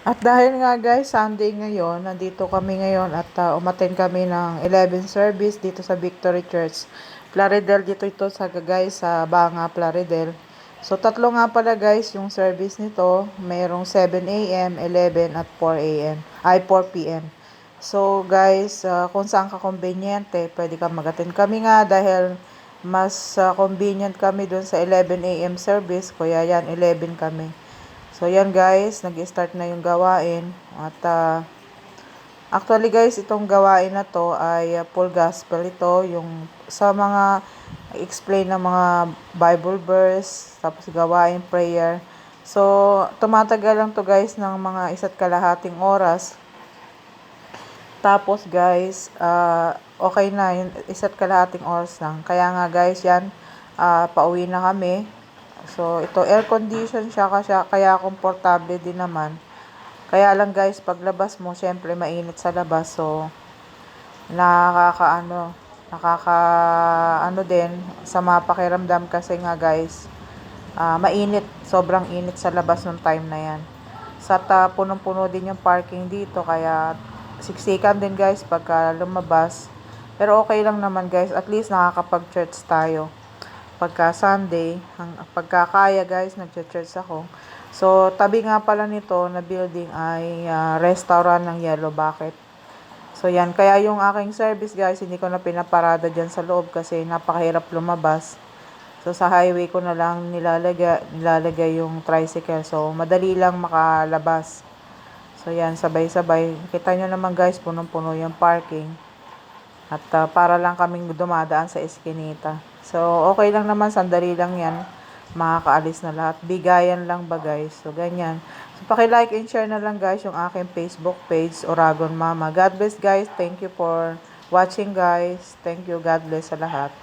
At dahil nga guys, Sunday ngayon, nandito kami ngayon at umattend kami ng 11 service dito sa Victory Church. Plaridel dito ito sa guys, sa Banga, Plaridel. So tatlo nga pala guys yung service nito. Mayroong 7 a.m., 11 at 4 a.m. Ay 4 p.m. So guys, kung saan ka conveniente, pwede ka mag-attend. Kami nga dahil mas convenient kami dun sa 11 a.m. service, kaya yan 11 kami. So, yan guys, nag-start na yung gawain. At actually guys, itong gawain na to ay full gospel ito. Yung sa mga explain ng mga Bible verse, tapos gawain prayer. So, tumatagal lang to guys ng mga 1.5 oras. Tapos guys, okay na, yung 1.5 oras lang. Kaya nga guys, yan, pauwi na kami. So, ito air condition siya kaya komportable din naman. Kaya lang guys, paglabas mo, syempre mainit sa labas. So, nakakaano, nakakaano din sa mapakiramdam kasi nga guys, mainit, sobrang init sa labas nung time na yan. Sa punong-puno din yung parking dito, kaya siksikan din guys pagka lumabas. Pero okay lang naman guys, at least nakakapag-church tayo pagka Sunday, pagka kaya guys, nag-church ako. So, tabi nga pala nito na building ay restaurant ng Yellow Bucket. So, yan. Kaya yung aking service guys, hindi ko na pinaparada dyan sa loob kasi napakahirap lumabas. So, sa highway ko na lang nilalagay yung tricycle. So, madali lang makalabas. So, yan. Sabay-sabay. Kita nyo naman guys, punong-puno yung parking. At para lang kaming dumadaan sa eskinita. So, okay lang naman. Sandali lang yan. Makakaalis na lahat. Bigayan lang ba guys? So, ganyan. So, paki-like and share na lang guys yung aking Facebook page, Oragon Mama. God bless guys. Thank you for watching guys. Thank you. God bless sa lahat.